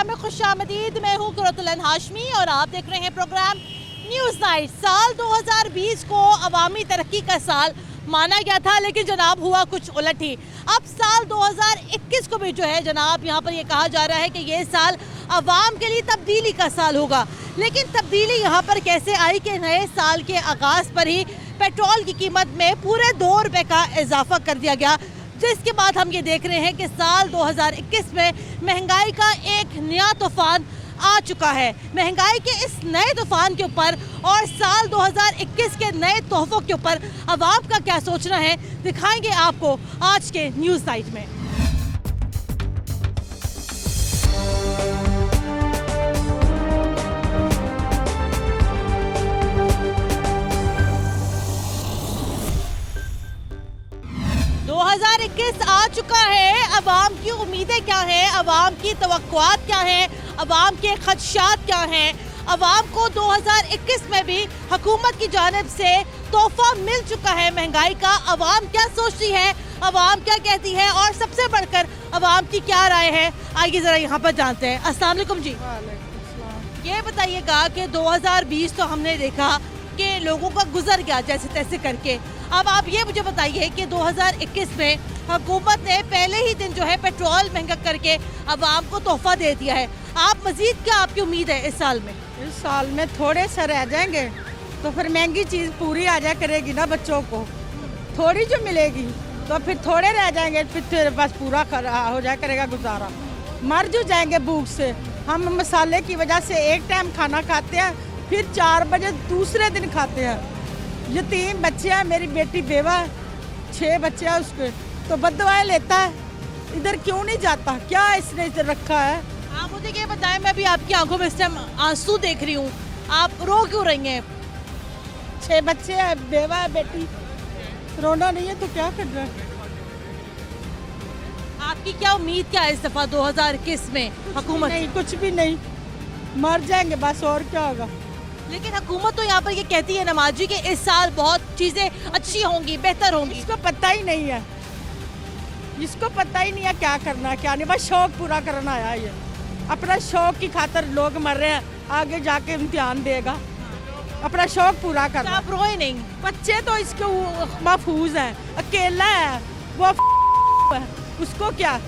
Programme में खुशामदीद। मैं हूँ कुरतुलन हाशमी और आप देख रहे हैं प्रोग्राम न्यूज़ नाइट। साल 2020 को अवामी तरक्की का साल माना गया था, लेकिन जनाब हुआ कुछ उलट ही। अब साल 2021 को भी जो है जनाब यहाँ पर ये कहा जा रहा है कि ये साल अवाम के लिए तब्दीली का साल होगा। लेकिन तब्दीली यहाँ पर कैसे आई कि नए साल के आगाज़ पर ही पेट्रोल की कीमत में पूरे 2 रुपये का इजाफा कर दिया गया, जिसके बाद हम ये देख रहे हैं कि साल 2021 में महंगाई का एक नया तूफान आ चुका है। महंगाई के इस नए तूफान के ऊपर और साल 2021 के नए तोहफों के ऊपर अवाम का क्या सोचना है, दिखाएंगे आपको आज के न्यूज़ नाइट में। आ चुका है। अवाम की उम्मीदें क्या हैं, अवाम की तवक्कुआत क्या हैं, अवाम के खदशात क्या हैं। अवाम को 2021 में भी हुकूमत की जानिब से तोहफा मिल चुका है महंगाई का। अवाम क्या सोचती है, अवाम क्या कहती है और सबसे बढ़कर अवाम की क्या राय है, आइए ज़रा यहाँ पर जानते हैं। अस्सलाम वालेकुम जी। ये बताइएगा कि 2020 तो हमने देखा कि लोगों का गुजर गया जैसे तैसे करके। अब आप ये मुझे बताइए कि 2021 में हुकूमत ने पहले ही दिन जो है पेट्रोल महंगा करके अवाम को तोहफा दे दिया है। आप मजीद क्या आपकी उम्मीद है इस साल में? इस साल में थोड़े से रह जाएंगे तो फिर महंगी चीज़ पूरी आ जा करेगी ना, बच्चों को थोड़ी जो मिलेगी तो फिर थोड़े रह जाएंगे, फिर बस पूरा हो जाया करेगा गुजारा। मर जो जाएंगे भूख से। हम मसाले की वजह से एक टाइम खाना खाते हैं, फिर 4 बजे दूसरे दिन खाते हैं। यतीम बच्चे हैं, मेरी बेटी बेवा है, 6 बच्चे हैं उसके, तो बददुआएं लेता है। इधर क्यों नहीं जाता, क्या इसने इधर रखा है? आप मुझे ये बताएं, मैं भी आपकी आंखों में इस टाइम आंसू देख रही हूँ, आप रो क्यों रही हैं? 6 बच्चे हैं, बेवा है बेटी, रोना नहीं है तो क्या कर रहा है? आपकी क्या उम्मीद क्या है इस दफ़ा 2021 में हुकूमत? नहीं, कुछ भी नहीं, मर जाएंगे बस, और क्या होगा। लेकिन हुकूमत तो यहाँ पर ये कहती है नमाजी कि इस साल बहुत चीज़ें अच्छी होंगी, बेहतर होंगी। इसको पता ही नहीं है, इसको पता ही नहीं है क्या करना है क्या नहीं, बस शौक पूरा करना आया ये। अपना शौक की खातर लोग मर रहे हैं, आगे जाके इम्तिहान देगा। अपना शौक पूरा करना। आप रोए नहीं? बच्चे तो इसके महफूज हैं, अकेला है वो है, उसको क्या,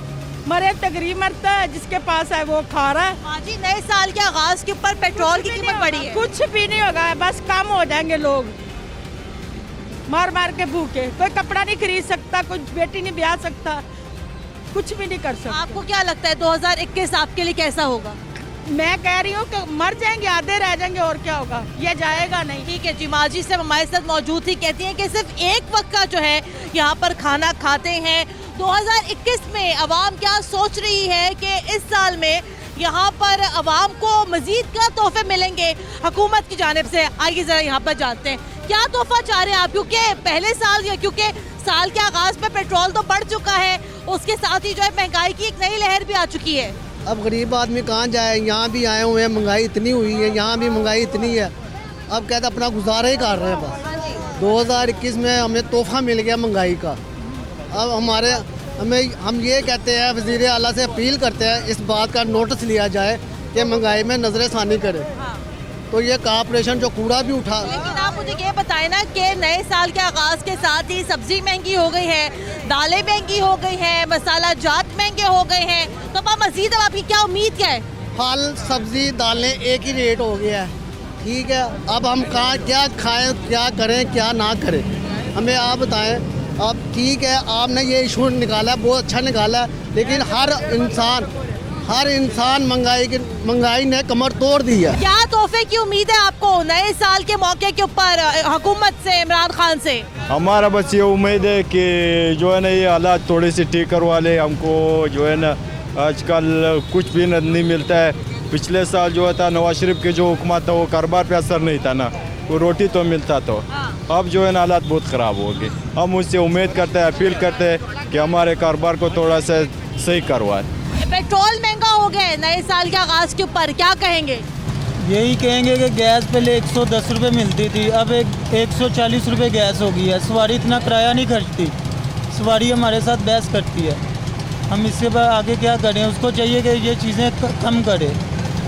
मरे तगरी मरता है, जिसके पास है वो खा रहा है। हाँ जी, नए साल के आगाज के ऊपर पेट्रोल की कीमत बढ़ी है। कुछ भी नहीं होगा, बस कम हो जाएंगे लोग, मार मार के भूखे। कोई कपड़ा नहीं खरीद सकता, कोई बेटी नहीं ब्याह सकता, कुछ भी नहीं कर सकता। आपको क्या लगता है 2021 आपके लिए कैसा होगा? मैं कह रही हूँ कि मर जाएंगे, आधे रह जाएंगे, और क्या होगा, ये जाएगा नहीं। ठीक है जी, माजी से हमारे साथ मौजूद थी, कहती हैं कि सिर्फ एक वक्त का जो है यहाँ पर खाना खाते हैं। 2021 में अवाम क्या सोच रही है कि इस साल में यहाँ पर अवाम को मजीद क्या तोहफे मिलेंगे हुकूमत की जानिब से, आइए ज़रा यहाँ पर जानते हैं क्या तोहफा चाह रहे हैं आप। क्योंकि पहले साल या क्योंकि साल के आगाज़ में पेट्रोल तो बढ़ चुका है, उसके साथ ही जो है महंगाई की एक नई लहर भी आ चुकी है। अब गरीब आदमी कहाँ जाए, यहाँ भी आए हुए हैं, महंगाई इतनी हुई है, यहाँ भी महंगाई इतनी है, अब कहते अपना गुजारा ही कर रहे हैं बस। 2021 में हमें तोहफा मिल गया महंगाई का। अब हम ये कहते हैं, वज़ीर आला से अपील करते हैं इस बात का नोटिस लिया जाए कि महंगाई में नज़रसानी करे। तो ये कॉर्पोरेशन जो कूड़ा भी उठा। लेकिन आप मुझे ये बताएं ना कि नए साल के आगाज़ के साथ ही सब्जी महंगी हो गई है, दालें महंगी हो गई हैं, मसाला जात महंगे हो गए हैं, तो अब मज़ीद आपकी क्या उम्मीद क्या है? फल सब्जी दालें एक ही रेट हो गया है, ठीक है। अब हम कहाँ क्या खाएं, क्या करें, क्या ना करें, हमें आप बताएं। अब ठीक है, आपने ये इशू निकाला, बहुत अच्छा निकाला, लेकिन हर इंसान महंगाई ने कमर तोड़ दी है। क्या तोहफे की उम्मीद है आपको नए साल के मौके के ऊपर हुकूमत से, इमरान खान से? हमारा बस ये उम्मीद है कि जो है ना ये हालात थोड़े से ठीक करवा ले हमको। जो है ना आजकल कुछ भी नहीं मिलता है। पिछले साल जो था नवाज शरीफ के जो हुकूमत था वो कारोबार पे असर नहीं था ना, वो रोटी तो मिलता तो। अब जो है ना हालात बहुत ख़राब हो गए। हम उससे उम्मीद करते हैं, अपील करते हैं कि हमारे कारोबार को थोड़ा सा सही करवाए। पेट्रोल महंगा हो गया नए साल के आगाज़ के ऊपर, क्या कहेंगे? यही कहेंगे कि गैस पहले 110 रुपये मिलती थी, अब 140 रुपये गैस हो गई है। सवारी इतना किराया नहीं खर्चती, सवारी हमारे साथ बहस करती है। हम इससे आगे क्या करें? उसको चाहिए कि ये चीज़ें कम करे,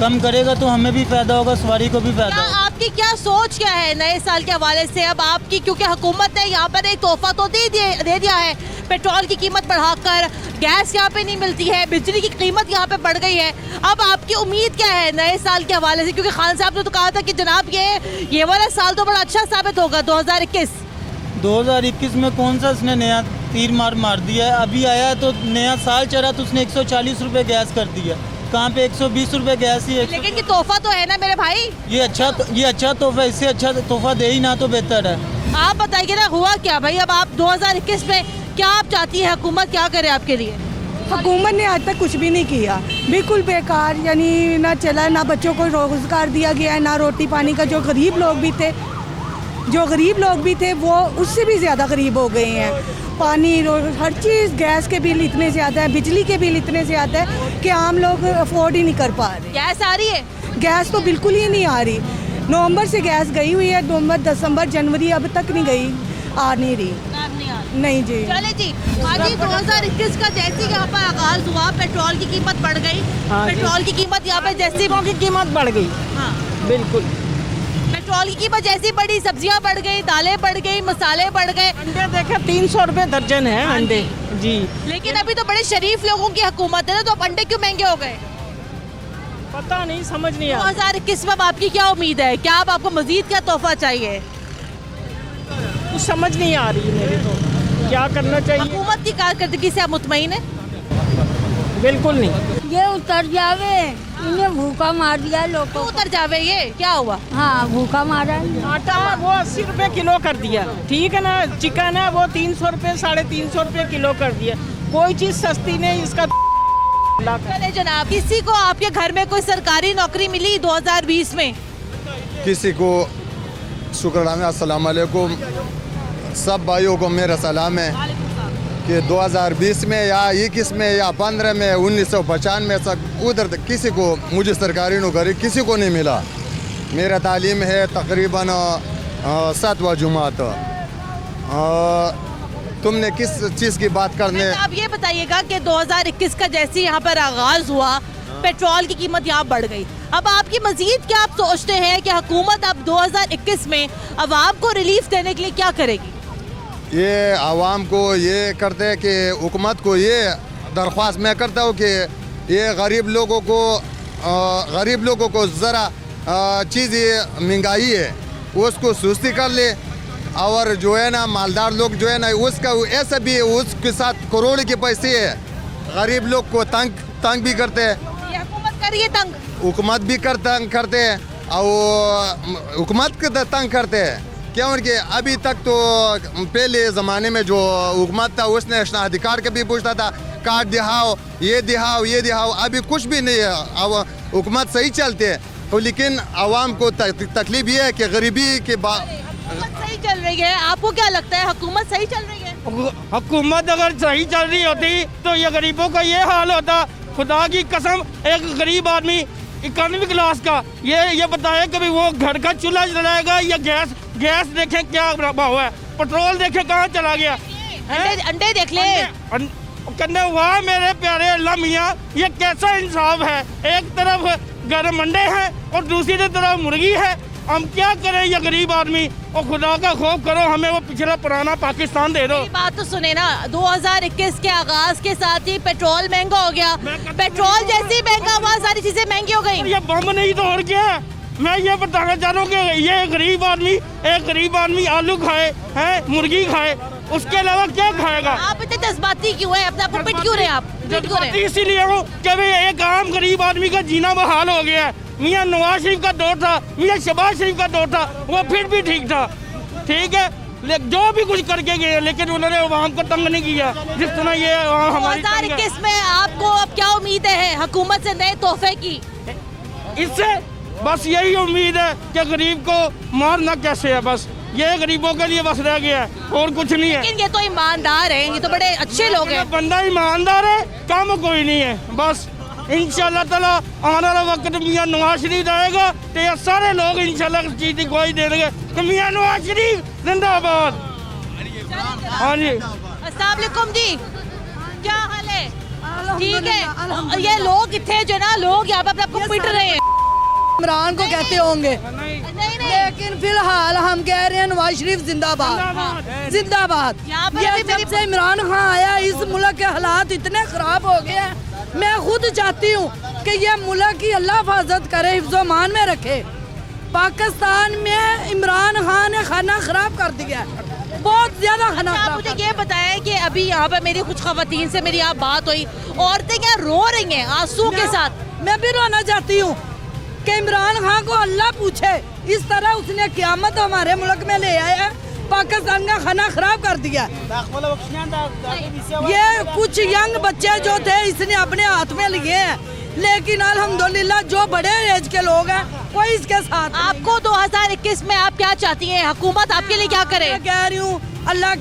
कम करेगा तो हमें भी फ़ायदा होगा, सवारी को भी फ़ायदा क्या होगा। आपकी क्या सोच क्या है नए साल के हवाले से? अब आपकी, क्योंकि हुकूमत ने यहाँ पर एक तोहफा तो दे दिया है, पेट्रोल की कीमत बढ़ाकर, गैस यहाँ पे नहीं मिलती है, बिजली की कीमत यहाँ पे बढ़ गई है। अब आपकी उम्मीद क्या है नए साल के हवाले से? क्योंकि खान साहब ने तो कहा था कि जनाब ये वाला साल तो बड़ा अच्छा साबित होगा 2021। 2021 में कौन सा उसने नया तीर मार दिया है? अभी आया है तो नया साल चढ़ा तो उसने 140 रुपये गैस कर दिया। कहाँ पे 120 रुपये गैस ही है। लेकिन ये तोहफा तो है ना मेरे भाई। ये अच्छा तोहफा, इससे अच्छा तोहफा दे ही ना तो बेहतर है। आप बताइए ना हुआ क्या भाई? अब आप 2021 में क्या आप चाहती है हुकूमत क्या करे आपके लिए? हुकूमत ने आज तक कुछ भी नहीं किया, बिल्कुल बेकार, यानी ना चला, ना बच्चों को रोज़गार दिया गया है, ना रोटी पानी का। जो गरीब लोग भी थे वो उससे भी ज़्यादा गरीब हो गए हैं। पानी, हर चीज़, गैस के बिल इतने ज़्यादा है, बिजली के बिल इतने ज़्यादा है कि आम लोग अफोर्ड ही नहीं कर पा रहे। गैस आ रही है? गैस तो बिल्कुल ही नहीं आ रही। नवंबर से गैस गई हुई है, नवंबर, दिसंबर, जनवरी अब तक नहीं गई, आ नहीं रही। नहीं जी। चले जी, आज ही 2021 का जैसे यहाँ पर आगाज हुआ, पेट्रोल की कीमत बढ़ गई। पेट्रोल की कीमत यहाँ पे जैसी की कीमत बढ़ गई, हाँ, बिल्कुल। पेट्रोल की कीमत जैसी बढ़ी, सब्जियाँ बढ़ गई, दालें बढ़ गई, मसाले बढ़ गए। अंडे देखे 300 रुपये दर्जन है अंडे जी। लेकिन अभी तो बड़े शरीफ लोगों की हुकूमत है ना, तो अब अंडे क्यों महंगे हो गए? पता नहीं, समझ नहीं आ 2021 में अब आपकी क्या उम्मीद है? क्या अब आपको मजीद क्या तोहफा चाहिए? कुछ समझ नहीं आ रही मेरे को, क्या करना चाहिए। हुकूमत की कारकर्दगी से आप मुतमईन है? बिल्कुल नहीं। ये उतर जावे, इन्हें भूखा मार दिया लोगों तो को। उतर जावे, ये क्या हुआ? हाँ, भूखा मारा है। आटा वो 80 रुपये किलो कर दिया, ठीक है ना। चिकन है वो 300 रुपये, 350 रुपये किलो कर दिया। कोई चीज़ सस्ती नहीं, इसका चले जनाब, किसी को आपके घर में कोई सरकारी नौकरी मिली 2020 में? किसी को शुक्राना, अस्सलाम वालेकुम। सब भाइयों को मेरा सलाम है कि 2020 में या 21 में या 15 में 1995 में तक उधर तक किसी को, मुझे सरकारी नौकरी किसी को नहीं मिला। मेरा तालीम है तकरीबन 7वां जुमात। तुमने किस चीज़ की बात करने? आप ये बताइएगा कि 2021 का जैसे यहाँ पर आगाज हुआ, पेट्रोल की कीमत यहाँ बढ़ गई। अब आपकी मजीद क्या आप सोचते हैं कि हुकूमत अब 2021 में अवाम को रिलीफ देने के लिए क्या करेगी? ये आवाम को ये करते हैं कि हुकूमत को ये दरख्वास्त मैं करता हूँ कि ये गरीब लोगों को ज़रा चीज़ महंगाई है उसको सुस्ती कर ले, और जो है ना मालदार लोग जो है ना उसका ऐसा भी उसके साथ करोड़ के पैसे है, गरीब लोग को तंग भी करते हैं। ये हुकूमत कर रही है तंग? हुकूमत भी तंग करते हैं और हुकूमत के तंग करते हैं। क्योंकि अभी तक तो पहले ज़माने में जो हुकूमत था उसने अधिकार का भी पूछता था, कार्ड दिखाओ, ये दिखाओ। अभी कुछ भी नहीं है, अब हुकूमत सही चलते हैं तो, लेकिन आवाम को तकलीफ ये है कि गरीबी के बाद हुकूमत सही चल रही है। आपको क्या लगता है हुकूमत सही चल रही है? हुकूमत अगर सही चल रही होती तो ये गरीबों का ये हाल होता। खुदा की कसम, एक गरीब आदमी इकोनॉमी क्लास का ये बताए कभी वो घर का चूल्हा जलाएगा या गैस देखें क्या भाव है, पेट्रोल देखें कहाँ चला गया। अंडे देख ले। कहने वाह मेरे प्यारे अल्लाह मियाँ, ये कैसा इंसाफ है? एक तरफ गर्म अंडे हैं और दूसरी तरफ मुर्गी है। हम क्या करें ये गरीब आदमी? और खुदा का खौफ करो, हमें वो पिछला पुराना पाकिस्तान दे दो। बात तो सुने ना, 2021 के आगाज के साथ ही पेट्रोल महंगा हो गया। पेट्रोल जैसे ही महंगा हुआ सारी चीजें महंगी हो गई। ये बम नहीं तो और क्या है? मैं ये बताना चाह रहा हूँ कि ये एक गरीब आदमी आलू खाए है, मुर्गी खाए, उसके अलावा क्या खाएगा? आप इतने जज्बाती क्यों है? अपना पिट क्यों रहे आप? पिट क्यों रहे? इसीलिए हूँ कि भाई एक आम गरीब आदमी का जीना बहाल हो गया है। मियाँ नवाज शरीफ का दौर था, मियाँ शहबाज शरीफ का दौर था, वो फिर भी ठीक था, ठीक है। जो भी कुछ करके गए लेकिन उन्होंने आवाम को तंग नहीं किया जिस तरह ये हमारी 2021 में आपको अब क्या उम्मीद है हुकूमत से नए तोहफे की? इससे बस यही उम्मीद है कि गरीब को मारना कैसे है, बस ये गरीबों के लिए बस रह गया है और कुछ नहीं है। लेकिन ये तो ईमानदार हैं, ये तो बड़े अच्छे लोग हैं। बंदा ईमानदार है, काम कोई नहीं है। बस इंशाल्लाह ताला आने वाला वक्त मियाँ नवाज शरीफ आएगा तो ये सारे लोग इंशाल्लाह इस चीज़ की गवाही देंगे कि मियाँ नवाज शरीफ जिंदाबाद। हाँ जी, अस्सलाम वालेकुम जी, क्या हाल है? ठीक है, ये लोग कितने जो ना लोग यहाँ पे अपने आपको पिट रहे हैं। इमरान को कहते होंगे, नहीं लेकिन फिलहाल हम कह रहे हैं नवाज शरीफ जिंदाबाद जिंदाबाद। यहाँ पर ये अभी मेरी- जब से इमरान खान आया इस मुल्क के हालात इतने खराब हो गए हैं, मैं खुद चाहती हूँ कि ये मुल्क की अल्लाह हिफाजत करे, हिफ्ज़-ओ-मान में रखे। पाकिस्तान में इमरान खान ने खाना खराब कर दिया है, बहुत ज्यादा खाना आप खराब। मुझे ये बताएं कि अभी यहाँ पर मेरी कुछ खवातीन से मेरी यहाँ बात हुई, औरतें क्या रो रही हैं आंसू के साथ। मैं भी रोना चाहती हूँ कि इमरान खान को अल्लाह पूछे, इस तरह उसने क़यामत हमारे मुल्क में ले आया, पाकिस्तान का खाना खराब कर दिया। ये कुछ यंग बच्चे जो थे इसने अपने हाथ में लिए हैं, लेकिन अल्हम्दुलिल्लाह जो बड़े एज के लोग हैं कोई इसके साथ नहीं। आपको 2021 में आप क्या चाहती हैं, हुकूमत आपके लिए क्या करे? मैं कह रही हूँ अल्लाह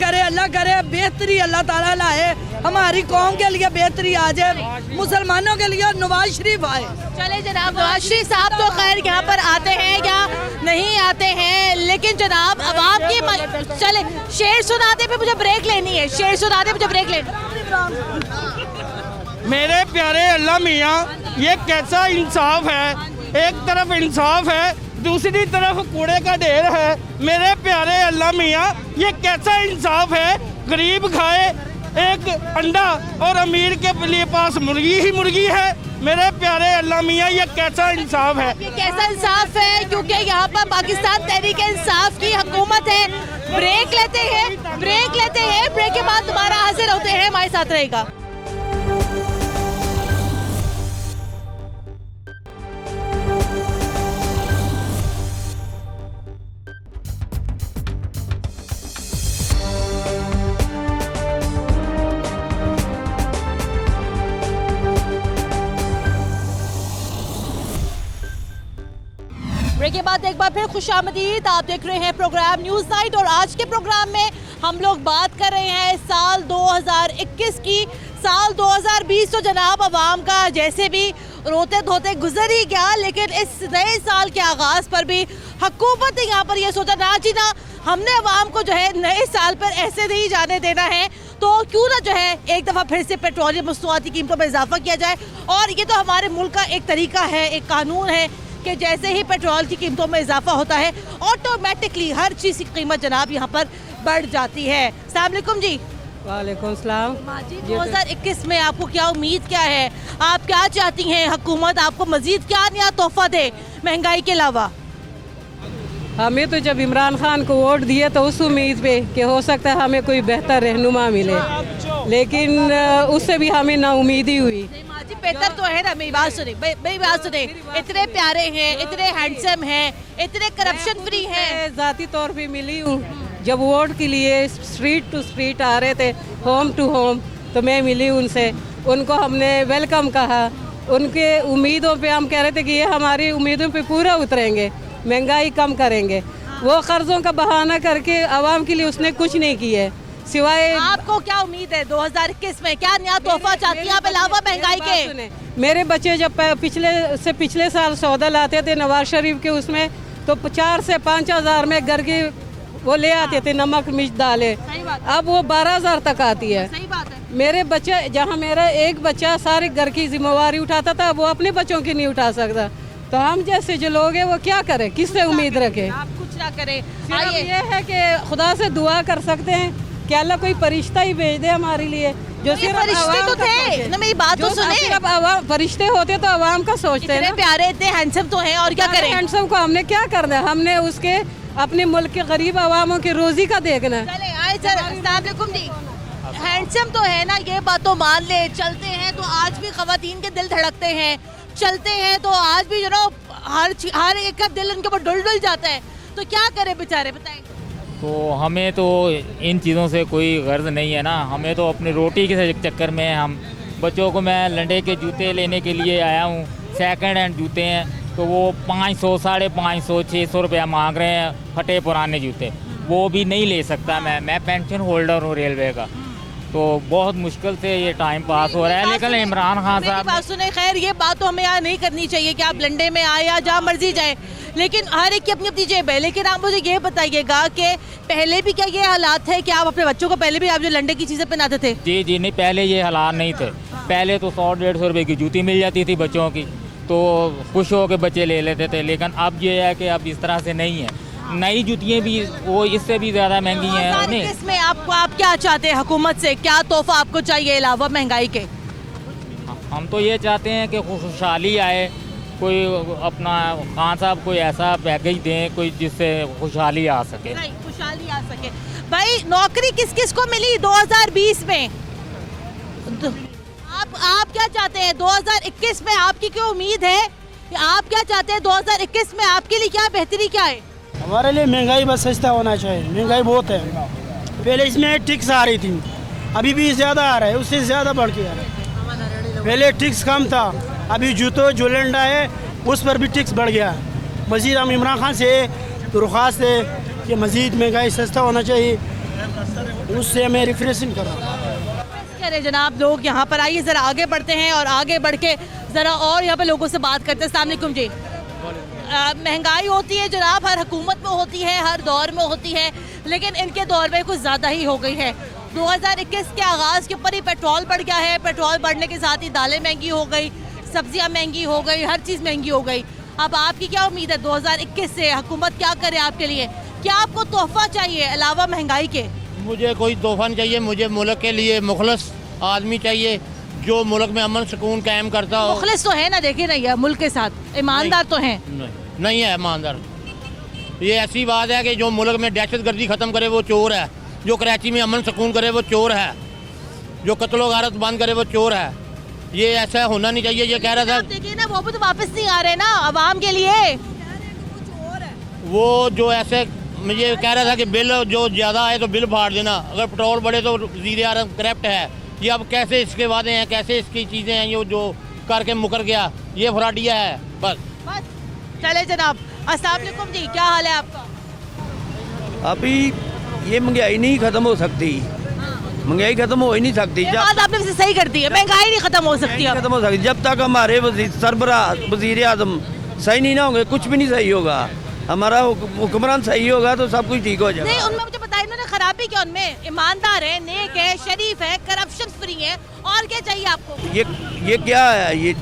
करे बेहतरी अल्लाह ताला लाए, हमारी कौम के लिए बेहतरी आ जाए, मुसलमानों के लिए नवाज शरीफ आए। चले जनाब, नवाज शरीफ साहब तो खैर यहाँ पर आते हैं या नहीं आते हैं, लेकिन जनाब अवाम की चले शेर सुनाते पे मुझे ब्रेक लेनी है, शेर सुनाते मुझे ब्रेक लेनी। मेरे प्यारे अल्लाह मियाँ, ये कैसा इंसाफ है? एक तरफ इंसाफ है, दूसरी तरफ कूड़े का ढेर है। मेरे प्यारे अल्लाह मियाँ, ये कैसा इंसाफ है? गरीब खाए एक अंडा और अमीर के लिए पास मुर्गी ही मुर्गी है। मेरे प्यारे अल्लाह मियाँ, ये कैसा इंसाफ है? ये कैसा इंसाफ है? क्योंकि यहाँ पर पाकिस्तान तहरीक इंसाफ की हुकूमत है। ब्रेक लेते हैं, ब्रेक के बाद दोबारा हाजिर होते हैं, हमारे साथ रहेगा। ब्रेक के बाद एक बार फिर खुशामदीद। आप देख रहे हैं प्रोग्राम न्यूज़ नाइट और आज के प्रोग्राम में हम लोग बात कर रहे हैं साल 2021 की। साल 2020 तो जनाब अवाम का जैसे भी रोते धोते गुजर ही गया, लेकिन इस नए साल के आगाज़ पर भी हुकूमत ने यहाँ पर यह सोचा ना जी ना, हमने अवाम को जो है नए साल पर ऐसे नहीं जाने देना है, तो क्यों ना जो है एक दफ़ा फिर से पेट्रोलियम मसनूआत की कीमतों में इजाफा किया जाए। और ये तो हमारे मुल्क का एक तरीका है, एक कानून है कि जैसे ही पेट्रोल की कीमतों में इजाफा होता है ऑटोमेटिकली हर चीज़ की कीमत जनाब यहाँ पर बढ़ जाती है। अस्सलाम वालेकुम जी। वालेकुम सलाम। 2021 में आपको क्या उम्मीद क्या है, आप क्या चाहती हैं हुकूमत आपको मजीद क्या नया तोहफा दे महंगाई के अलावा? हमें तो जब इमरान खान को वोट दिए तो उस उम्मीद पे कि हो सकता है हमें कोई बेहतर रहनुमा मिले, लेकिन उससे भी हमें नाउमीदी हुई। बेहतर तो है ना, मेरी बात सुने, इतने प्यारे हैं, इतने हैंडसम हैं, इतने करप्शन फ्री हैं। ज़ाती तौर पे मिली हूँ, जब वोट के लिए स्ट्रीट टू स्ट्रीट आ रहे थे, होम टू होम, तो मैं मिली उनसे, उनको हमने वेलकम कहा, उनके उम्मीदों पे हम कह रहे थे कि ये हमारी उम्मीदों पे पूरा उतरेंगे, महंगाई कम करेंगे। वो कर्ज़ों का बहाना करके आवाम के लिए उसने कुछ नहीं किया सिवाय। आपको क्या उम्मीद है 2021 में, क्या नया तोहफा चाहती हैं आप अलावा महंगाई के? मेरे बच्चे जब पिछले साल सौदा लाते थे नवाज शरीफ के उसमें, तो 4 से 5 हज़ार में घर की वो ले आते थे नमक मिर्च दालें, अब वो 12,000 तक आती है। सही बात है। मेरे बच्चे, जहाँ मेरा एक बच्चा सारी घर की जिम्मेवारी उठाता था, वो अपने बच्चों की नहीं उठा सकता, तो हम जैसे जो लोग हैं वो क्या करें, किससे उम्मीद रखें? आप कुछ ना करें। आइए, ये है कि खुदा से दुआ कर सकते हैं कि अल्लाह कोई फरिश्ता ही भेज दे हमारे लिए, जो सिर्फ फरिश्ते तो थे ना, मेरी बात तो सुने, सिर्फ फरिश्ते होते तो आवाम का सोचते हैं। इतने प्यारे, इतने हैंडसम तो हैं, और क्या करें? हैंडसम को हमने क्या करना है, हमने उसके अपने मुल्क के गरीब आवामों की रोजी का देखना है। चले आए सर, अस्सलाम वालेकुम जी। हैंडसम तो है ना, ये बात तो मान ले, चलते हैं तो आज भी खवातीन के दिल धड़कते हैं, चलते हैं तो आज भी हर एक का दिल उनके ऊपर डुल जाता है, तो क्या करें बेचारे, बताएं। तो हमें तो इन चीज़ों से कोई गर्ज नहीं है ना, हमें तो अपनी रोटी के चक्कर में हम बच्चों को, मैं लंडे के जूते लेने के लिए आया हूँ, सेकंड हैंड जूते हैं, तो वो 500, 550, 600 रुपया मांग रहे हैं, फटे पुराने जूते, वो भी नहीं ले सकता मैं पेंशन होल्डर हूँ रेलवे का, तो बहुत मुश्किल से ये टाइम पास हो रहा है। लेकिन इमरान खान साहब, बात सुने, खैर ये बात तो हमें यहाँ नहीं करनी चाहिए कि आप लंडे में आए या जहाँ मर्जी जाए, लेकिन हर एक की अपनी अपनी जेब है। लेकिन आप मुझे ये बताइएगा कि पहले भी क्या ये हालात है कि आप अपने बच्चों को पहले भी आप जो लंडे की चीज़ें पहनाते थे? जी नहीं, पहले ये हालात नहीं थे, पहले तो 100-150 रुपए की जूती मिल जाती थी बच्चों की, तो खुश हो के बच्चे ले लेते थे। लेकिन अब ये है कि अब इस तरह से नहीं है, नई जूतियाँ भी वो इससे भी ज़्यादा महंगी हैं। नहीं, इसमें आप क्या चाहते हैं हुकूमत से, क्या तोहफा आपको चाहिए अलावा महंगाई के? हम तो ये चाहते हैं कि खुशहाली आए, कोई अपना खान साहब कोई ऐसा पैकेज दें कोई जिससे खुशहाली आ सके। खुशहाली आ सके। भाई नौकरी किस किस को मिली 2020 में? आप क्या चाहते हैं 2021 में? आपकी क्या उम्मीद है कि आप क्या चाहते हैं 2021 में आपके लिए क्या बेहतरी क्या है? हमारे लिए महंगाई बस सस्ता होना चाहिए, महंगाई बहुत है। पहले इसमें टैक्स आ रही थी, अभी भी ज़्यादा आ रहा है, उससे ज़्यादा बढ़ के आ रहा है। पहले टैक्स कम था, अभी जूतों जोलंडा है उस पर भी टैक्स बढ़ गया। मज़ीद हम इमरान खान से दरख्वास्त है कि मज़ीद महंगाई सस्ता होना चाहिए, उससे हमें रिफ्रेशिंग करा। कह रहे जनाब लोग यहाँ पर आइए, ज़रा आगे बढ़ते हैं और आगे बढ़ के ज़रा और यहाँ पे लोगों से बात करते हैं। अस्सलाम वालेकुम जी। महंगाई होती है जनाब, हर हुकूमत में होती है, हर दौर में होती है, लेकिन इनके दौर में कुछ ज़्यादा ही हो गई है। 2021 के आगाज़ के ऊपर ही पेट्रोल बढ़ गया है, पेट्रोल बढ़ने के साथ ही दालें महंगी हो गई, सब्जियां महंगी हो गई, हर चीज़ महंगी हो गई। अब आपकी क्या उम्मीद है 2021 से हुकूमत क्या करे आपके लिए? क्या आपको तोहफा चाहिए अलावा महंगाई के? मुझे कोई तोहफा नहीं चाहिए, मुझे मुल्क के लिए मुखलस आदमी चाहिए जो मुल्क में अमन सुकून कायम करता हो। मुखलिस तो है ना, देखे नहीं है मुल्क के साथ, ईमानदार तो हैं? नहीं है ईमानदार। ये ऐसी बात है कि जो मुल्क में दहशतगर्दी ख़त्म करे वो चोर है, जो कराची में अमन सुकून करे वो चोर है, जो कत्लो गारत बंद करे वो चोर है। ये ऐसा होना नहीं चाहिए। ये कह रहा था, देखिए ना, वो भी तो वापस नहीं आ रहे ना अवाम के लिए। वो जो ऐसे मुझे कह रहा था कि बिल जो ज़्यादा आए तो बिल फाड़ देना, अगर पेट्रोल बढ़े तो वज़ीर आज़म करप्ट है। ये अब कैसे इसके वादे हैं, कैसे इसकी चीज़ें हैं, ये जो करके मुकर गया, ये फ्रॉडिया है बस। चले जनाब, अस्सलाम वालेकुम जी, क्या हाल है आपका? अभी ये महंगाई नहीं खत्म हो सकती, महंगाई खत्म हो ही नहीं सकती। बात आपने वैसे सही कर दी है, महंगाई नहीं खत्म हो सकती, खत्म हो सकती जब तक हमारे सरबराह वज़ीर आज़म सही नहीं ना होंगे, कुछ भी नहीं सही होगा। हमारा हुक्मरान सही होगा तो सब कुछ ठीक हो जाएगा। नहीं, उनमें मुझे बताइए इन्होंने खराबी क्या? उनमें ईमानदार है, नेक है, शरीफ है, करप्शन फ्री है, और क्या चाहिए आपको? ये क्या है? ये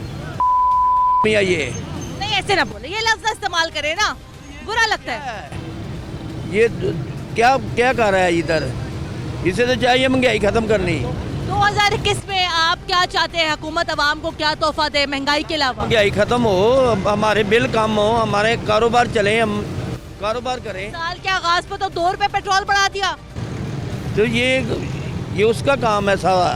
नहीं ऐसे ना बोले, ये लफ्ज़ इस्तेमाल करे ना, बुरा लगता है। ये क्या क्या कर रहा है इधर? इसे तो चाहिए महंगाई खत्म करनी। 2021 में आप क्या चाहते हैं हुकूमत अवाम को क्या तोहफा दे महंगाई के अलावा? महंगाई खत्म हो, हमारे बिल कम हो, हमारे कारोबार चले, हम कारोबार करें। साल के आगाज पर तो 2 रुपए पेट्रोल बढ़ा दिया। तो ये उसका काम है सारा,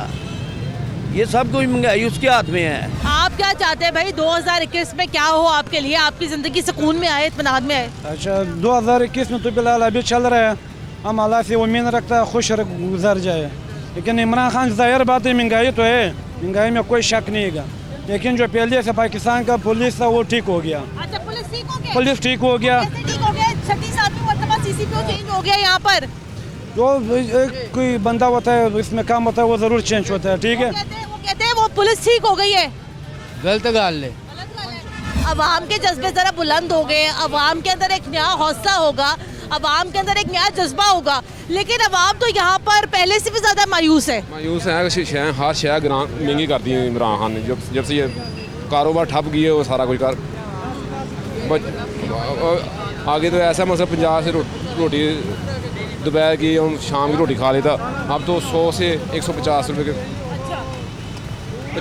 ये सब कुछ महंगाई उसके हाथ में है। आप क्या चाहते हैं भाई 2021 में क्या हो आपके लिए, आपकी ज़िंदगी सुकून में आए, इत्मीनान में आए? अच्छा 2021 में तो फिलहाल अभी चल रहा है, हम अल्लाह से उम्मीद रखता है खुश गुजर जाए। लेकिन इमरान खान ज़ाहिर बात है महंगाई तो है, महंगाई में कोई शक नहीं है, लेकिन जो पहले से पाकिस्तान का पुलिस था वो ठीक हो गया। अच्छा पुलिस ठीक हो गया? पुलिस ठीक हो गया। 36 मरतबा सीसीपीओ चेंज हो गया यहाँ पर। जो कोई बंदा होता है इसमें काम होता है वो ज़रूर चेंज होता है, ठीक है। वो कहते हैं वो पुलिस ठीक हो गई है। गलत गाल है। अवाम के जज्बे ज़रा बुलंद हो गए, अवाम के अंदर एक नया हौसला होगा, अवाम के अंदर एक नया जज्बा होगा, लेकिन अवाम तो यहाँ पर पहले से भी ज़्यादा मायूस है। मायूस है, हर शहर महंगी कर दी है इमरान खान ने। जब से ये कारोबार ठप गई है वो सारा कुछ कर आगे तो ऐसा मतलब 50 से रोटी दोपहर की हम शाम की रोटी खा लेता, अब तो 100 से 150 रुपये के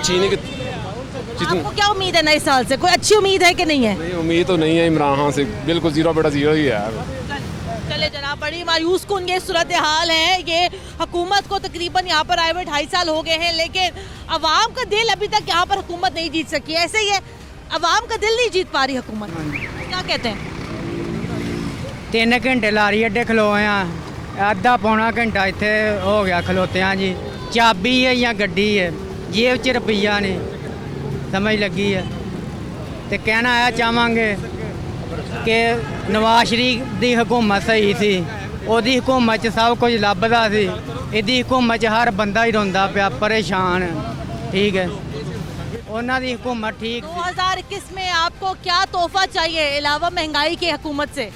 चीनी के। आपको क्या उम्मीद है नए साल से, कोई अच्छी उम्मीद है कि नहीं है? नहीं, उम्मीद तो नहीं है इमरान खान से, बिल्कुल 0 बेटा 0 ही है। चले जनाब, बड़ी मायूस कुन ये सूरत हाल है। ये हुकूमत को तकरीबन यहाँ पर आए हुए 2.5 साल हो गए हैं, लेकिन अवाम का दिल अभी तक यहाँ पर हुकूमत नहीं जीत सकी। ऐसे ही है, अवाम का दिल नहीं जीत पा रही हुकूमत। क्या कहते हैं? 3 घंटे लारी अड्डे खलोए हैं, आधा पौना घंटा इतने हो गया खलोते हैं जी। चाबी है या गड्डी है, जेब च रुपया नहीं, समझ लगी है। तो कहना है चाहांगे कि नवाज शरीफ की हुकूमत सही सी, ओदी हुकूमत च सब कुछ लभदा सी, इहदी हुकूमत च हर बंदा ही रोंदा पिया, परेशान, ठीक है। उन्हां दी हुकूमत ठीक। 2021 में आपको क्या तोहफा चाहिए अलावा महंगाई की हुकूमत से?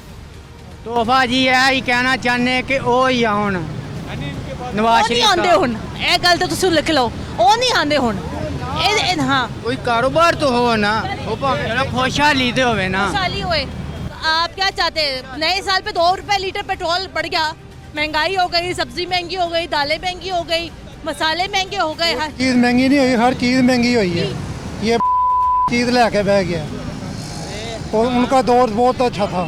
तोहफा जी यही कहना चाहने कि ओ ही आउण नवाज शरीफ आंदे हुण, ए गल ते तुसीं लिख लो, ओ नहीं आंदे हुण। हाँ कोई कारोबार तो हो ना, वो खुशहाली तो होवे ना। खुशहाली होए। आप क्या चाहते हैं? नए साल पे 2 रुपए लीटर पेट्रोल बढ़ गया, महंगाई हो गई, सब्जी महंगी हो गई, दालें महंगी हो गई, मसाले महंगे हो गए। हर चीज़ महंगी नहीं हुई, हर चीज़ महंगी हुई है। ये चीज़ लेके बह गया। और उनका दौर बहुत अच्छा था,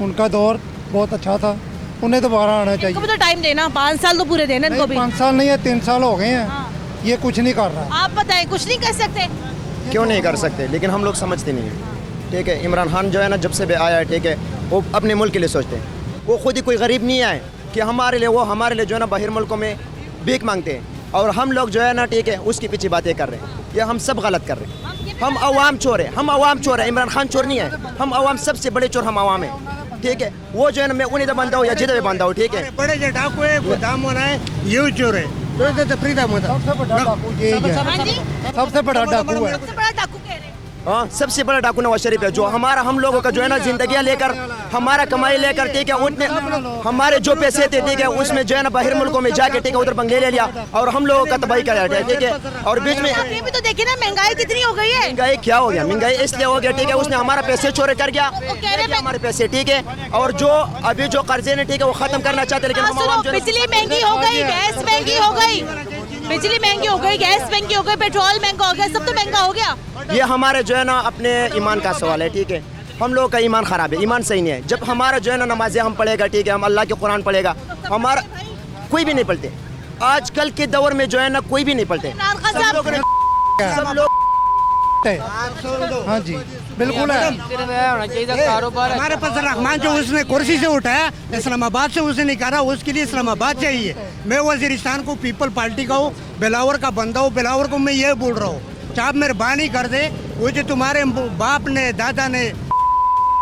उनका दौर बहुत अच्छा था, उन्हें दोबारा आना चाहिए। इनको भी तो टाइम देना, 5 साल तो पूरे देना इनको भी। 5 साल नहीं है, 3 साल हो गए हैं। ये कुछ नहीं कर रहा। आप बताएं, कुछ नहीं कर सकते? क्यों नहीं कर सकते, लेकिन हम लोग समझते नहीं हैं। ठीक है, इमरान खान जो है ना, जब से भी आया है, ठीक है, वो अपने मुल्क के लिए सोचते हैं। वो खुद ही कोई गरीब नहीं है कि हमारे लिए, वो हमारे लिए जो है ना बाहर मुल्कों में भीख मांगते हैं, और हम लोग जो है ना, ठीक है, उसके पीछे बातें कर रहे हैं। ये हम सब गलत कर रहे हैं। हम अवाम चोर है, हम अवाम चोर है, इमरान खान चोर नहीं है। हम अवाम सबसे बड़े चोर हम अवाम है। ठीक है, वो जो है ना, मैं उन्हीं बांधा हूँ या जिधर भी बांधा हूँ। ठीक है, बड़े जो डाकू है, गोदाम होना है, ये चोर है। सबसे बड़ा डाकू यही है, सबसे बड़ा डाकू है। हाँ, सबसे बड़ा डाकू नवाज शरीफ है, जो हमारा, हम लोगों का जो है ना जिंदगियाँ लेकर, हमारा कमाई लेकर, ठीक है, उतने हमारे जो पैसे थे, ठीक है, उसमें जो है ना बाहर मुल्कों में जाके, ठीक है, उधर बंगले ले लिया और हम लोगों का तबाही कराया गया। ठीक है, और बीच में ये भी तो देखिए ना, महंगाई कितनी हो गई है। महंगाई क्या हो गया? महंगाई इसलिए हो गया, ठीक है, उसने हमारा पैसे चोरी कर गया, हमारे पैसे। ठीक है, और जो अभी जो कर्जे ने, ठीक है, वो खत्म करना चाहते, लेकिन बिजली महंगी हो गई, गैस महंगी हो गई, बिजली महंगी हो गई, गैस महंगी हो गई, पेट्रोल महंगा हो गया, सब तो महंगा हो गया। ये हमारे जो है ना अपने ईमान का सवाल है। ठीक है, हम लोगों का ईमान खराब है, ईमान सही नहीं है। जब हमारा जो है ना नमाजें हम पढ़ेगा, ठीक है, हम अल्लाह के कुरान पढ़ेगा, हमारा कोई भी नहीं पढ़ते। आजकल के दौर में जो है ना कोई भी नहीं पढ़ते, सब लोग। हाँ जी, बिल्कुल है। हमारे पास रहमान जो उसने कुर्सी से उठाया, इस्लामाबाद से उसने निकाला, उसके लिए इस्लामाबाद चाहिए। मैं वजीरिस्तान को पीपल पार्टी का हूँ, बिलावर का बंदा हूँ। बिलावर को मैं ये बोल रहा हूँ, आप मेहरबानी कर दे, वो जो तुम्हारे बाप ने, दादा ने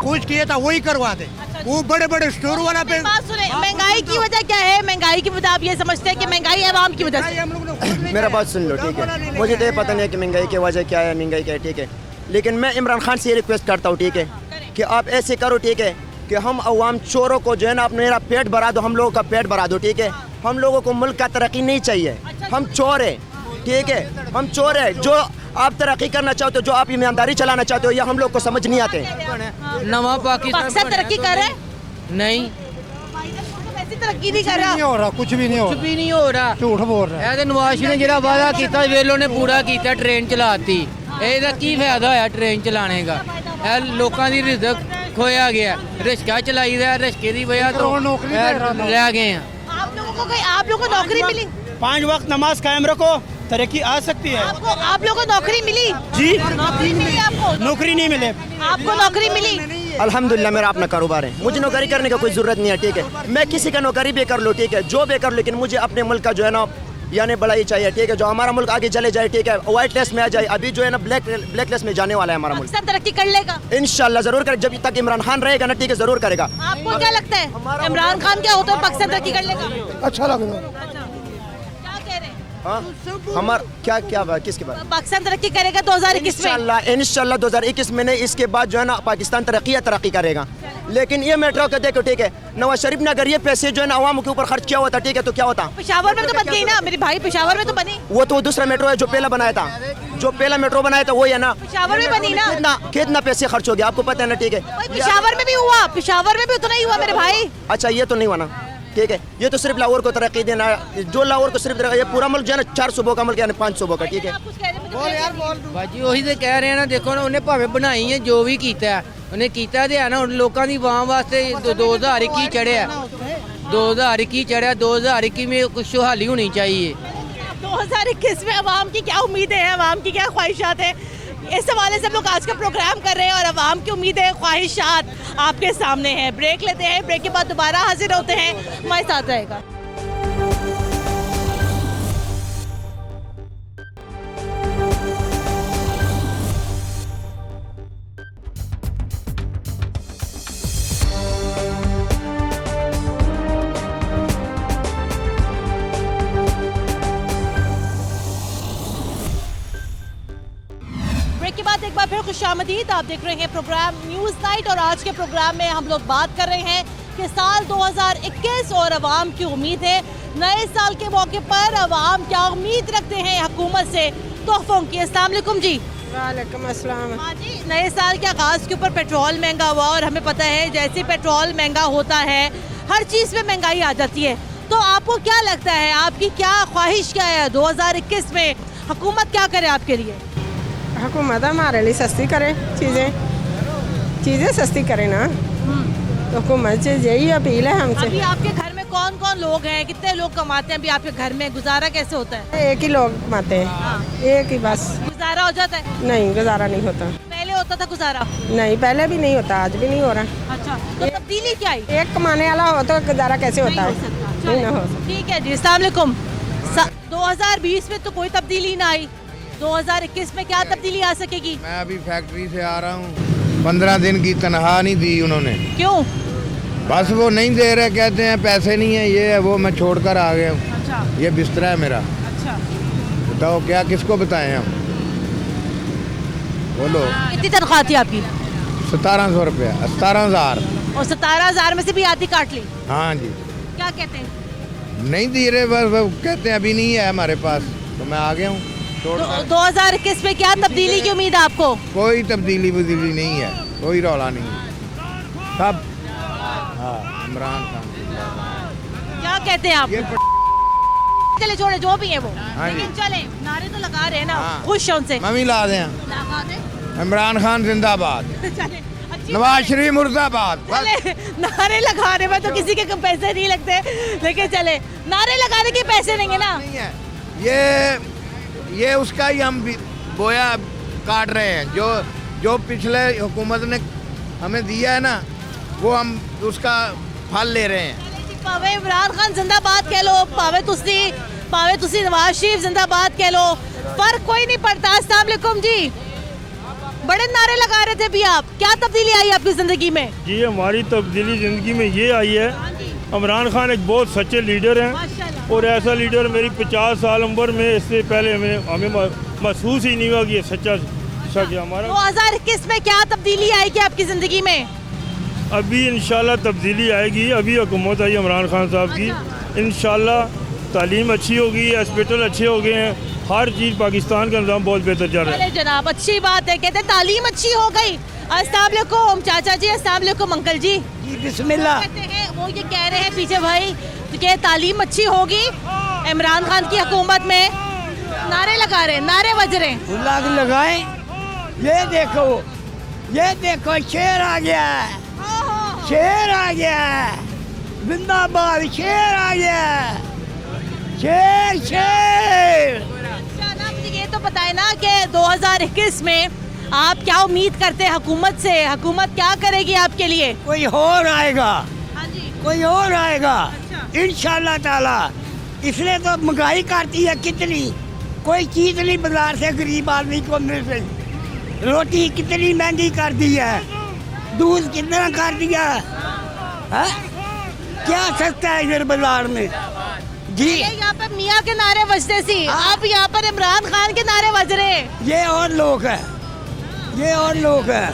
कुछ किया था वही करवा दे। वो बड़े बड़े स्टोर वाला पे महंगाई की वजह क्या है? महंगाई की वजह आप ये समझते हैं कि महंगाई आवाम की वजह से? मेरा बात सुन लो, ठीक है, मुझे तो ये पता नहीं है कि महंगाई की वजह क्या है, महंगाई क्या है। ठीक है, लेकिन मैं इमरान खान से ये रिक्वेस्ट करता हूँ, ठीक है, कि आप ऐसे करो, ठीक है, कि हम अवाम चोरों को जो है ना, मेरा पेट भरा दो, हम लोगों का पेट भरा दो। ठीक है, हम लोगों को मुल्क का तरक्की नहीं चाहिए, हम चोर है। ठीक है, हम चोर है। जो आप तरक्की करना चाहते हो, जो आप ईमानदारी चलाना चाहते हो, ये हम लोग को समझ नहीं आते। नवा पाकिस्तान तरक्की कर रहा है? नहीं, तरक्की नहीं कर रहा, नहीं हो रहा, कुछ भी नहीं हो रहा, कुछ भी नहीं हो रहा। झूठ बोल रहा है। नवाज ने जो वादा किया, वेलों ने पूरा किया, ट्रेन चलाती। ਇਹਦਾ ਕੀ ਫਾਇਦਾ ਹੋਇਆ ट्रेन चलाने का? लोगों की रिजक खोया गया, रिक्शा चलाई रहा, रिक्शे की वजह तो रह गए हैं। आप लोगों को नौकरी मिली? 5 वक्त नमाज कायम रखो, तरक्की आ सकती है। आप लोगों को नौकरी मिली? जी, नौकरी मिली आपको? नौकरी नहीं मिले। आपको नौकरी मिली? अल्हम्दुलिल्लाह, मेरा अपना कारोबार है, मुझे नौकरी करने का कोई ज़रूरत नहीं है। ठीक है, मैं किसी का नौकरी भी कर लूँ, ठीक है, जो भी कर लूँ, लेकिन मुझे अपने मुल्क का जो है ना, यानी बड़ा ही चाहिए। ठीक है, जो हमारा मुल्क आगे चले जाए, ठीक है, व्हाइट लिस्ट में आ जाए। अभी जो है ना ब्लैक लिस्ट में जाने वाला है हमारा मुल्क। पाकिस्तान तरक्की कर लेगा इंशाल्लाह, जरूर करेगा। जब तक इमरान खान रहेगा ना, ठीक है, जरूर करेगा। आपको क्या लगता है, इमरान खान क्या होता है पाकिस्तान तरक्की कर लेगा? अच्छा लग रहा है। हाँ, हमारा क्या क्या बात, किसके बाद पाकिस्तान तरक्की करेगा 2021 में? इंशाल्लाह 2021 में नहीं, इसके बाद जो है ना पाकिस्तान तरक्की करेगा। लेकिन ये मेट्रो का देखो, ठीक है, नवाज शरीफ ने अगर ये पैसे जो है ना अवाम के ऊपर खर्च किया होता, ठीक है, तो क्या होता? पेशावर में तो बन गई ना मेरे भाई, पेशावर में तो बनी। वो तो दूसरा मेट्रो है जो पहला बनाया था, जो पहला मेट्रो बनाया था वो है ना, पेशावर में बनी ना। कितना पैसे खर्च हो गया आपको पता है ना। ठीक है, पेशावर में भी हुआ, पेशावर में भी उतना ही हुआ मेरे भाई। अच्छा, ये तो नहीं हुआ ना। ठीक है, ये तो सिर्फ लाहौर को तरक्की देना, जो लाहौर को सिर्फ, ये पूरा मुल्क जो है ना 4 सूबों का मुल्क यानी 5 सूबों का। ठीक है, ਬਾਜੀ ਉਹੀ ਤੇ ਕਹਿ ਰਹੇ ਆ ਨਾ, ਦੇਖੋ ਨਾ, ਉਹਨੇ ਭਾਵੇਂ ਬਣਾਈ ਹੈ, ਜੋ ਵੀ ਕੀਤਾ ਉਹਨੇ ਕੀਤਾ ਤੇ ਹੈ ਨਾ, ਹੁਣ ਲੋਕਾਂ ਦੀ ਆਵਾਮ ਵਾਸਤੇ 2021 ਚੜਿਆ, 2021 चढ़ा, 2021 में कुछ खुशहाली होनी चाहिए। 2021 में अवाम की क्या उम्मीदें हैं, अवाम की क्या ख्वाहिशात हैं, इस हवाले से हम लोग आज का प्रोग्राम कर रहे हैं और अवाम की उम्मीदें, ख्वाहिशात आपके सामने हैं। ब्रेक लेते हैं, ब्रेक के बाद दोबारा हाजिर होते हैं, हमारे साथ रहेगा। के बाद एक बार फिर खुशामदीद, आप देख रहे हैं प्रोग्राम न्यूज़ नाइट और आज के प्रोग्राम में हम लोग बात कर रहे हैं कि साल 2021 और अवाम की उम्मीद है। नए साल के मौके पर अवाम क्या उम्मीद रखते हैं हुकूमत से, तोहफों की। अस्सलाम वालेकुम जी। वालेकुम अस्सलाम। हाँ जी, नए साल के आगाज़ के ऊपर पेट्रोल महंगा हुआ और हमें पता है जैसे पेट्रोल महंगा होता है हर चीज़ में महंगाई आ जाती है, तो आपको क्या लगता है, आपकी क्या ख्वाहिश क्या है 2021 में हुकूमत क्या करे आपके लिए? हुकूमत हमारे लिए सस्ती करे चीज़ें सस्ती करे ना, तो हुकूमत से यही अपील है हमसे। अभी आपके घर में कौन कौन लोग हैं, कितने लोग कमाते हैं अभी आपके घर में, गुजारा कैसे होता है? एक ही लोग कमाते हैं, एक ही बस। गुजारा हो जाता है? नहीं, गुजारा नहीं होता। पहले होता था गुजारा? नहीं, पहले भी नहीं होता, आज भी नहीं हो रहा। अच्छा, तो तब्दीली क्या आई? एक कमाने वाला हो तो गुजारा कैसे होता है? नहीं ना हो सकता। ठीक है जी, अस्सलाम वालेकुम। 2020 में तो कोई तब्दीली ना आई, 2021 में क्या तब्दीली आ सकेगी? मैं अभी फैक्ट्री से आ रहा हूँ, 15 दिन की तनख्वाह नहीं दी उन्होंने। क्यों? बस वो नहीं दे रहे, कहते हैं पैसे नहीं है, ये है वो, मैं छोड़कर आ गया हूँ। अच्छा। ये बिस्तरा है मेरा। अच्छा। बताओ क्या किसको बताएं हम, बोलो। कितनी तनख्वाह थी आपकी? 1700 रुपया, 17,000। और 17,000 में से भी आधी काट ली? हाँ जी। क्या कहते हैं? नहीं दे रहे, बस वो कहते हैं अभी नहीं है हमारे पास, तो मैं आ गया हूँ। 2021 में क्या तब्दीली की उम्मीद है आपको? कोई तब्दीली वब्दीली नहीं है, कोई रौला नहीं है, सब हाँ इमरान खान। क्या कहते हैं आप? चले छोड़े जो भी है वो, हाँ लेकिन चले नारे तो लगा रहे हैं ना। हाँ। खुश है उनसे? मम्मी ला दें, लगा दे। इमरान खान जिंदाबाद, चले, नवाज शरीफ मुर्दाबाद। चले, नारे लगाने में तो किसी के पैसे नहीं लगते, लेकिन चले नारे लगाने के पैसे नहीं है ना। ये उसका ही हम बोया काट रहे हैं, जो पिछले हुकूमत ने हमें दिया है ना, वो हम उसका फल ले रहे हैं। भावे इमरान खान जिंदाबाद कह लो, भावे तुसी नवाज शरीफ जिंदाबाद कह लो, फर्क कोई नहीं पड़ता। अस्सलाम वालेकुम जी, बड़े नारे लगा रहे थे भी आप, क्या तब्दीली आई आपकी जिंदगी में? जी हमारी तब्दीली जिंदगी में ये आई है, इमरान खान एक बहुत सच्चे लीडर हैं और ऐसा लीडर मेरी 50 साल उम्र में इससे पहले हमें महसूस ही नहीं हुआ कि ये सच्चा हमारा। 2021 में क्या तब्दीली आएगी आपकी जिंदगी में? अभी इंशाल्लाह तब्दीली आएगी, अभी हुकूमत आई इमरान खान साहब की, इंशाल्लाह तालीम अच्छी होगी, हॉस्पिटल अच्छे हो गए हैं, हर चीज़ पाकिस्तान का निज़ाम बहुत बेहतर चल रहा है। जनाब अच्छी बात है, कहते हैं तालीम अच्छी हो गई। अस्सलाम वालेकुम चाचा जी, अस्सलाम वालेकुम अंकल जी। बिस्मिल्लाह। कहते हैं वो ये कह रहे हैं पीछे भाई कि तालीम अच्छी होगी, इमरान खान की हुकूमत में नारे लगा रहे हैं, नारे बज रहे हैं। लगाएं, ये देखो शेर आ गया, शेर आ गया, जिंदाबाद, शेर आ गया, शेर शेर। ये तो बताए ना कि 2021 में आप क्या उम्मीद करते हैं हुकूमत से, हुकूमत क्या करेगी आपके लिए? कोई और आएगा। हाँ जी। कोई और आएगा। अच्छा। इंशाल्लाह ताला। इसलिए तो महंगाई करती है कितनी, कोई चीज़ नहीं बाजार से गरीब आदमी को मिल रही, रोटी कितनी महंगी कर दी है, दूध कितना कर दिया है, क्या सस्ता है इधर बाजार में जी। यहाँ पर मियाँ के नारे बजते सी, अब यहाँ पर इमरान खान के नारे बज रहे हैं। ये और लोग है, ये और लोग है,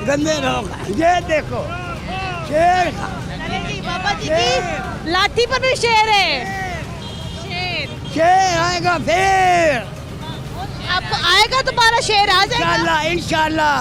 गंदे लोग हैं। ये देखो शेर, बाबा जी की लाठी पर भी शेर है। शेर आएगा फिर, आपको आएगा दोबारा शेर आ जाएगा इंशाल्लाह।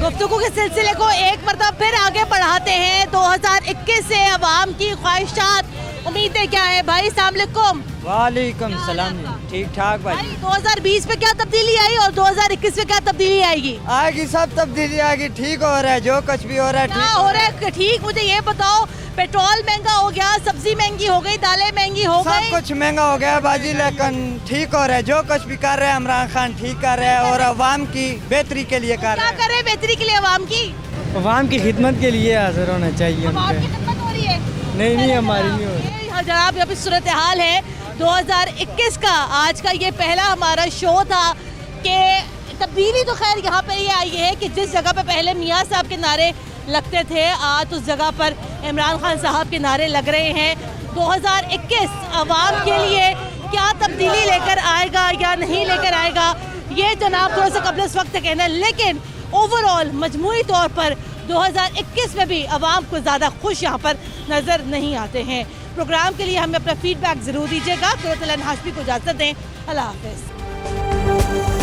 गुफ्तगू के सिलसिले को एक मरतबा फिर आगे बढ़ाते हैं। 2021 से अवाम की ख्वाहिशात, उम्मीदें क्या है भाई? अस्सलाम वालेकुम। वालेकुम सलाम। ठीक ठाक भाई। 2020 में क्या तब्दीली आई और 2021 में क्या तब्दीली आएगी? आएगी, सब तब्दीली आएगी, ठीक हो रहा है, जो कुछ भी हो रहा है ठीक हो रहा है। ठीक, मुझे ये बताओ, पेट्रोल महंगा हो गया, सब्जी महंगी हो गई, दालें महंगी हो गई, सब कुछ महंगा हो गया बाजी, लेकिन ठीक हो रहा है, जो कुछ भी कर रहे हैं इमरान खान ठीक कर रहे हैं और अवाम की बेहतरी के लिए कर रहे हैं। क्या कर रहे हैं बेहतरी के लिए? अवाम की खिदमत के लिए हाजिर होना चाहिए। अवाम की खिदमत हो रही है? नहीं हमारी नहीं हो रही। जनाब यहाँ पे सूरत हाल है 2021 का। आज का ये पहला हमारा शो था कि तब्दीली तो खैर यहाँ पे ये आई है कि जिस जगह पे पहले मियाँ साहब के नारे लगते थे, आज उस जगह पर इमरान खान साहब के नारे लग रहे हैं। 2021 अवाम के लिए क्या तब्दीली लेकर आएगा या नहीं लेकर आएगा, ये जनाब थोड़ा सा कबल इस वक्त कहना है, लेकिन ओवरऑल मजमूई तौर पर 2021 में भी अवाम को ज़्यादा खुश यहाँ पर नज़र नहीं आते हैं। प्रोग्राम के लिए हमें अपना फीडबैक ज़रूर दीजिएगा। कुर्रतुल ऐन हाशमी को इजाज़त दें। अल्लाह हाफ़िज़। है।